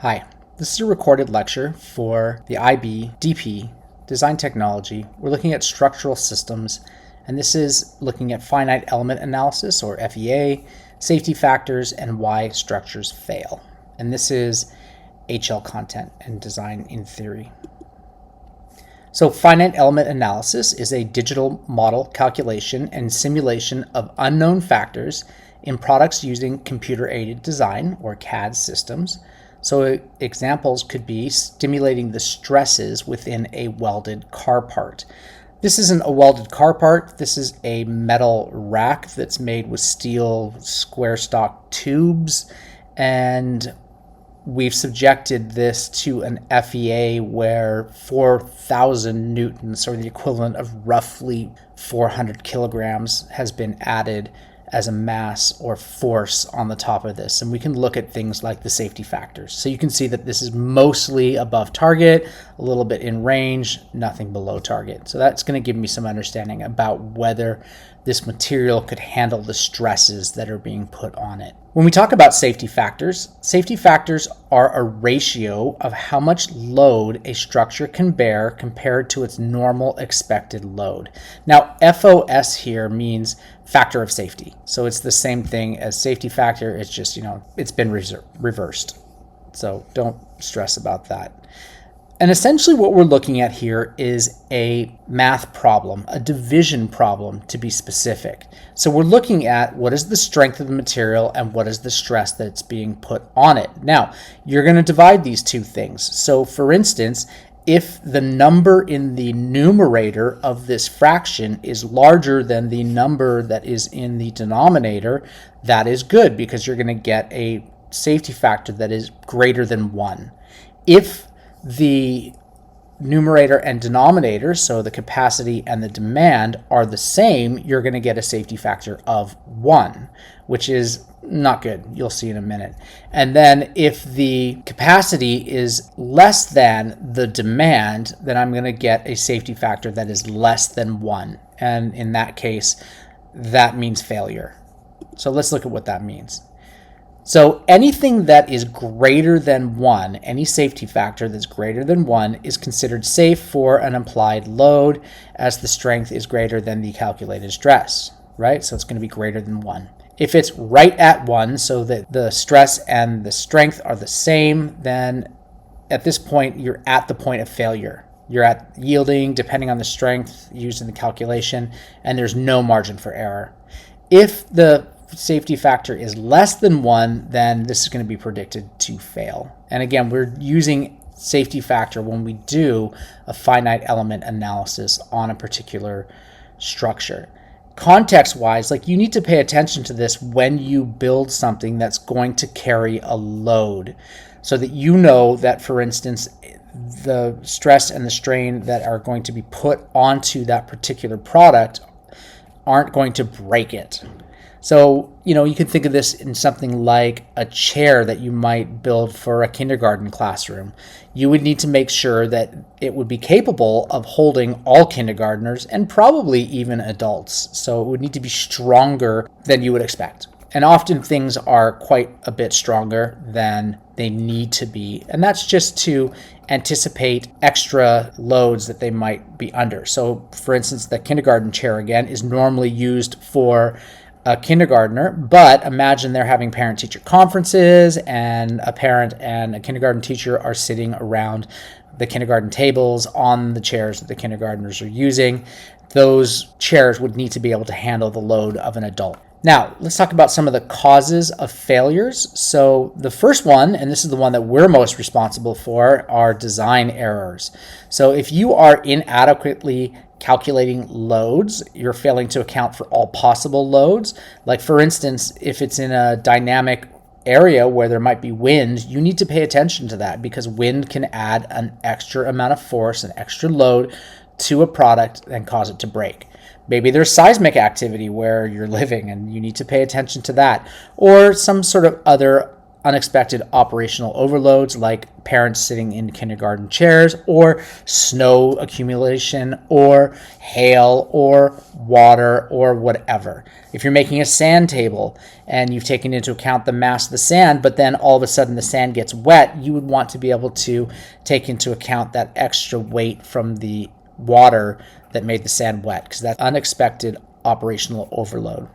Hi, this is a recorded lecture for the IB DP Design Technology. We're looking at structural systems, and this is looking at finite element analysis, or FEA, safety factors, and why structures fail. And this is HL content and design in theory. So finite element analysis is a digital model calculation and simulation of unknown factors in products using computer-aided design, or CAD systems. So examples could be stimulating the stresses within a welded car part. This isn't a welded car part. This is a metal rack that's made with steel square stock tubes, and we've subjected this to an FEA where 4,000 newtons, or the equivalent of roughly 400 kilograms, has been added as a mass or force on the top of this. And we can look at things like the safety factors. So you can see that this is mostly above target, a little bit in range, nothing below target. So that's going to give me some understanding about whether this material could handle the stresses that are being put on it. When we talk about safety factors are a ratio of how much load a structure can bear compared to its normal expected load. Now, FOS here means factor of safety. So it's the same thing as safety factor. It's just, it's been reversed. So don't stress about that. And essentially what we're looking at here is a math problem, a division problem to be specific. So we're looking at what is the strength of the material and what is the stress that's being put on it. Now, you're going to divide these two things. So for instance, if the number in the numerator of this fraction is larger than the number that is in the denominator, that is good because you're going to get a safety factor that is greater than 1. If the numerator and denominator, so the capacity and the demand, are the same, you're going to get a safety factor of 1, which is not good. You'll see in a minute. And then if the capacity is less than the demand, then I'm going to get a safety factor that is less than 1. And in that case, that means failure. So let's look at what that means. So anything that is greater than 1, any safety factor that's greater than 1 is considered safe for an applied load as the strength is greater than the calculated stress, right? So it's going to be greater than 1. If it's right at 1, so that the stress and the strength are the same, then at this point you're at the point of failure. You're at yielding depending on the strength used in the calculation, and there's no margin for error. If the safety factor is less than 1, then this is going to be predicted to fail. And again, we're using safety factor when we do a finite element analysis on a particular structure. Context-wise, you need to pay attention to this when you build something that's going to carry a load, so that you know that, for instance, the stress and the strain that are going to be put onto that particular product aren't going to break it. So, you can think of this in something like a chair that you might build for a kindergarten classroom. You would need to make sure that it would be capable of holding all kindergartners and probably even adults. So it would need to be stronger than you would expect. And often things are quite a bit stronger than they need to be. And that's just to anticipate extra loads that they might be under. So for instance, the kindergarten chair again is normally used for a kindergartner, but imagine they're having parent-teacher conferences and a parent and a kindergarten teacher are sitting around the kindergarten tables on the chairs that the kindergartners are using. Those chairs would need to be able to handle the load of an adult. Now, let's talk about some of the causes of failures. So the first one, and this is the one that we're most responsible for, are design errors. So if you are inadequately calculating loads, you're failing to account for all possible loads. Like for instance, if it's in a dynamic area where there might be wind, you need to pay attention to that because wind can add an extra amount of force, an extra load to a product and cause it to break. Maybe there's seismic activity where you're living and you need to pay attention to that, or some sort of other unexpected operational overloads like parents sitting in kindergarten chairs, or snow accumulation, or hail, or water, or whatever. If you're making a sand table and you've taken into account the mass of the sand, but then all of a sudden the sand gets wet, you would want to be able to take into account that extra weight from the water that made the sand wet, because that's unexpected operational overload.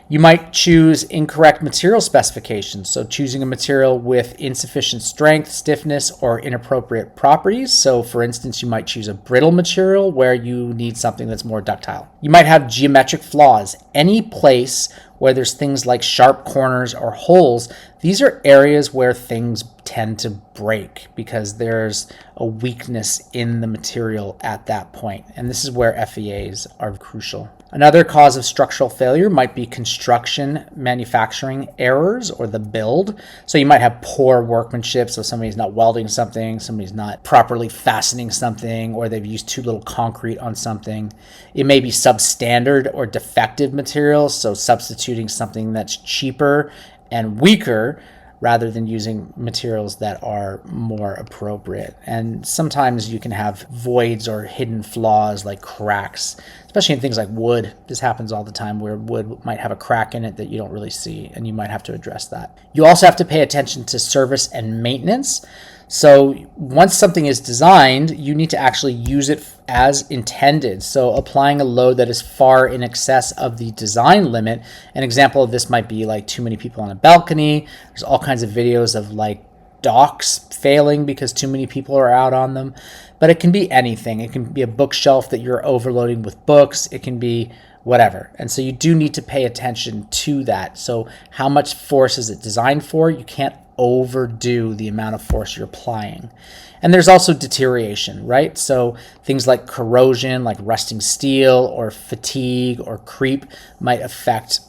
You might choose incorrect material specifications, so choosing a material with insufficient strength, stiffness, or inappropriate properties. So for instance, you might choose a brittle material where you need something that's more ductile. You might have geometric flaws. Any place where there's things like sharp corners or holes, these are areas where things tend to break because there's a weakness in the material at that point. And this is where FEAs are crucial. Another cause of structural failure might be construction manufacturing errors or the build. So you might have poor workmanship, so somebody's not welding something, somebody's not properly fastening something, or they've used too little concrete on something. It may be substandard or defective materials, so substituting something that's cheaper and weaker rather than using materials that are more appropriate. And sometimes you can have voids or hidden flaws like cracks, especially in things like wood. This happens all the time where wood might have a crack in it that you don't really see, and you might have to address that. You also have to pay attention to service and maintenance. So once something is designed, you need to actually use it as intended. So applying a load that is far in excess of the design limit. An example of this might be like too many people on a balcony. There's all kinds of videos of like docks failing because too many people are out on them. But it can be anything. It can be a bookshelf that you're overloading with books. It can be whatever. And so you do need to pay attention to that. So how much force is it designed for? You can't overdo the amount of force you're applying. And there's also deterioration, right? So things like corrosion, like rusting steel, or fatigue or creep might affect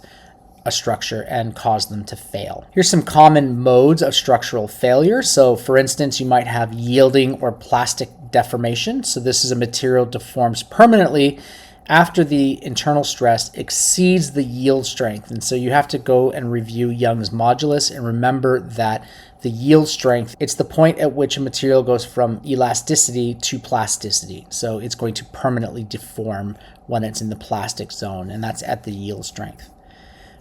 a structure and cause them to fail. Here's some common modes of structural failure. So for instance, you might have yielding or plastic deformation. So this is a material deforms permanently after the internal stress exceeds the yield strength. And so you have to go and review Young's modulus and remember that the yield strength, it's the point at which a material goes from elasticity to plasticity. So it's going to permanently deform when it's in the plastic zone, and that's at the yield strength.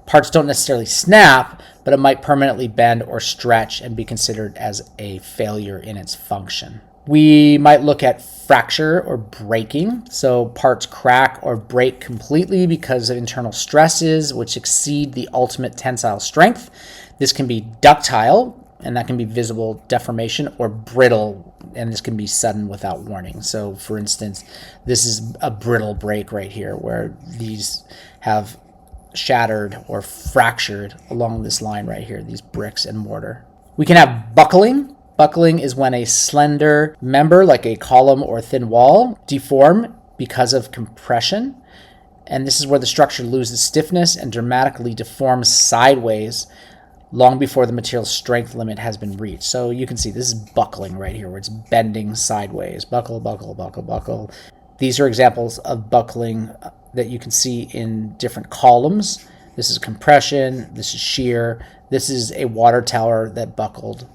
Parts don't necessarily snap, but it might permanently bend or stretch and be considered as a failure in its function. We might look at fracture or breaking. So parts crack or break completely because of internal stresses which exceed the ultimate tensile strength. This can be ductile, and that can be visible deformation, or brittle, and this can be sudden without warning. So for instance, this is a brittle break right here where these have shattered or fractured along this line right here, these bricks and mortar. We can have buckling. Buckling is when a slender member, like a column or thin wall, deform because of compression. And this is where the structure loses stiffness and dramatically deforms sideways long before the material's strength limit has been reached. So you can see this is buckling right here, where it's bending sideways. Buckle, buckle, buckle, buckle. These are examples of buckling that you can see in different columns. This is compression, this is shear, this is a water tower that buckled.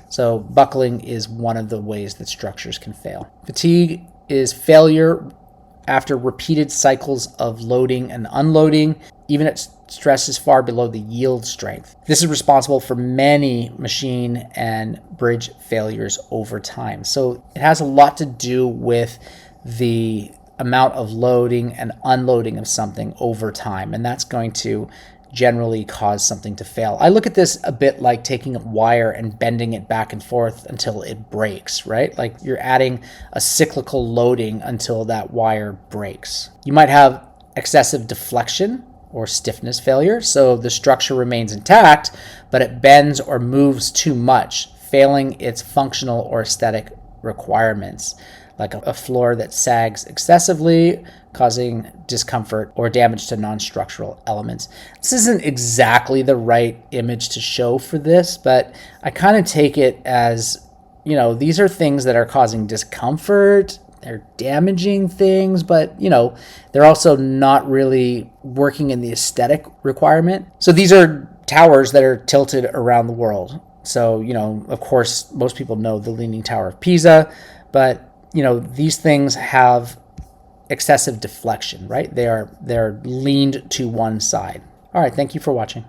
So buckling is one of the ways that structures can fail. Fatigue is failure after repeated cycles of loading and unloading, even at stresses far below the yield strength. This is responsible for many machine and bridge failures over time. So it has a lot to do with the amount of loading and unloading of something over time, and that's going to generally cause something to fail. I look at this a bit like taking a wire and bending it back and forth until it breaks, right? Like you're adding a cyclical loading until that wire breaks. You might have excessive deflection or stiffness failure. So the structure remains intact, but it bends or moves too much, failing its functional or aesthetic requirements, like a floor that sags excessively, causing discomfort or damage to non-structural elements. This isn't exactly the right image to show for this, but I kind of take it as, you know, these are things that are causing discomfort, they're damaging things, but, you know, they're also not really working in the aesthetic requirement. So these are towers that are tilted around the world. So, of course, most people know the Leaning Tower of Pisa, but, these things have excessive deflection, right? They're leaned to one side. All right, thank you for watching.